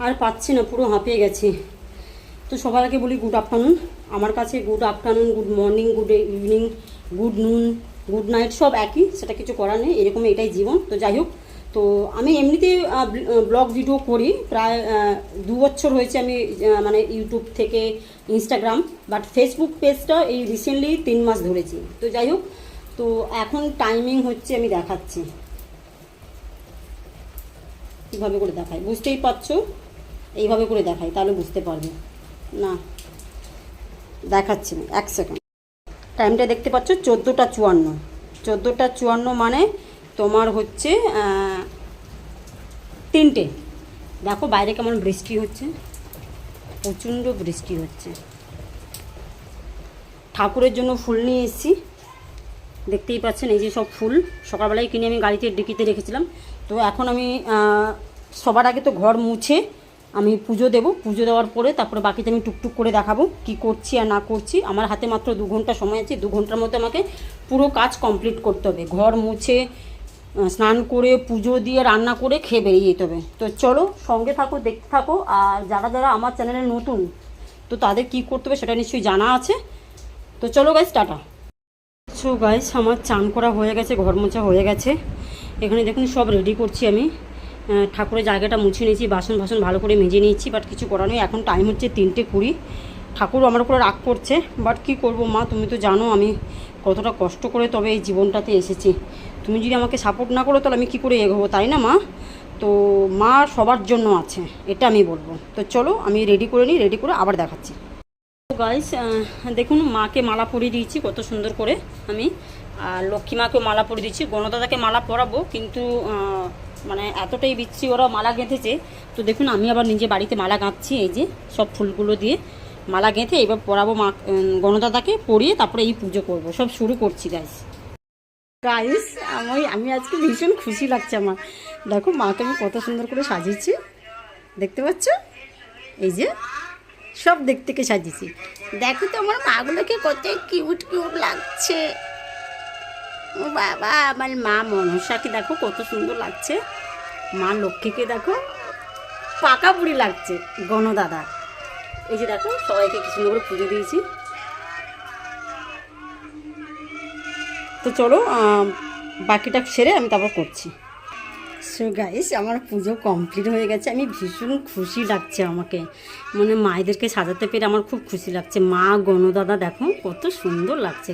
আর পাচ্ছি না, পুরো হাঁপিয়ে গেছি। তো সবাইকে বলি গুড আফটারনুন। আমার কাছে good afternoon, good morning, good evening, good নুন, গুড নাইট সব একই, সেটা কিছু করার নেই, এরকম এটাই জীবন। তো যাই হোক, তো আমি এমনিতে ব্লগ ভিডিও করি প্রায় 2 বছর হয়েছে আমি মানে ইউটিউব থেকে ইনস্টাগ্রাম, বাট ফেসবুক পেজটা এই রিসেন্টলি 3 মাস ধরেছি। তো যাই হোক, তো এখন টাইমিং হচ্ছে, আমি দেখাচ্ছি কীভাবে করে দেখাই, বুঝতেই পারছো, এইভাবে করে দেখাই তাহলে বুঝতে পারবে। না দেখাচ্ছি না, 1 সেকেন্ড। টাইমটা দেখতে পাচ্ছ 14টা 54। 14টা 54 মানে তোমার হচ্ছে 3টে। দেখো বাইরে কেমন বৃষ্টি হচ্ছে, প্রচণ্ড বৃষ্টি হচ্ছে। ঠাকুরের জন্য ফুল নিয়ে এসেছি, দেখতেই পাচ্ছেন এই যে সব ফুল সকালবেলায় কিনে আমি গাড়িতে ডিকিতে রেখেছিলাম। তো এখন আমি সবার আগে তো ঘর মুছে আমি পুজো দেবো, পুজো দেওয়ার পরে তারপরে বাকিতে আমি টুকটুক করে দেখাবো কি করছি আর না করছি। আমার হাতে মাত্র 2 ঘন্টা সময় আছে, 2 ঘন্টার মধ্যে আমাকে পুরো কাজ কমপ্লিট করতে হবে। ঘর মুছে, স্নান করে, পুজো দিয়ে, রান্না করে খেয়ে বেরিয়ে যেতে হবে। তো চলো সঙ্গে থাকো, দেখতে থাকো। আর যারা যারা আমার চ্যানেলে নতুন, তো তাদের কি করতে হবে সেটা নিশ্চয়ই জানা আছে। তো চলো গাইস, টাটা। সো গাইস, আমার চান করা হয়ে গেছে, ঘর মোছা হয়ে গেছে। এখানে দেখুন সব রেডি করছি আমি। ঠাকুরের জায়গাটা মুছে নিয়েছি, বাসন ভালো করে মেজে নিয়েছি, বাট কিছু করার নেই। এখন টাইম হচ্ছে 3টে 20। ঠাকুর আমার উপরে রাগ করছে, বাট কী করবো মা, তুমি তো জানো আমি কতটা কষ্ট করে তবে এই জীবনটাতে এসেছি। তুমি যদি আমাকে সাপোর্ট না করো তাহলে আমি কী করে এগোবো, তাই না মা? তো মা সবার জন্য আছে, এটা আমি বলবো। তো চলো আমি রেডি করে নিই, রেডি করে আবার দেখাচ্ছি। গাইস দেখুন, মাকে মালা পরিয়ে দিয়েছি কত সুন্দর করে আমি। আর লক্ষ্মী মাকেও মালা পরিয়ে দিচ্ছি। গণদাদাকে মালা পরাবো, কিন্তু মানে এতটাই বিচ্ছি ওরা মালা গেঁথেছে। তো দেখুন আমি আবার নিজে বাড়িতে মালা গাঁথছি, এই যে সব ফুলগুলো দিয়ে মালা গেঁথে এবার পরাবো মা, গণদাদাকে পরিয়ে তারপরে এই পুজো করব। সব শুরু করছি গাইস। গাইস আমি আজকে ভীষণ খুশি লাগছে আমার। দেখো মাকে আমি কত সুন্দর করে সাজিয়েছি, দেখতে পাচ্ছ? এই যে সব দিক থেকে সাজিয়েছি। দেখো তো আমার মাগুলোকে কত কিউট কিউট লাগছে। ও বাবা, আমার মা মনসাকে দেখো কত সুন্দর লাগছে। মা লক্ষ্মীকে দেখো পাকা বুড়ি লাগছে। গণদাদা এই যে দেখো সবাইকে কি সুন্দর করে পুজো দিয়েছি। তো চলো বাকিটা সেরে আমি তারপর করছি। সো গাইস, আমার পুজো কমপ্লিট হয়ে গেছে। আমি ভীষণ খুশি লাগছে আমাকে, মানে মায়েদেরকে সাজাতে পেরে আমার খুব খুশি লাগছে। মা, গণদাদা দেখো কত সুন্দর লাগছে।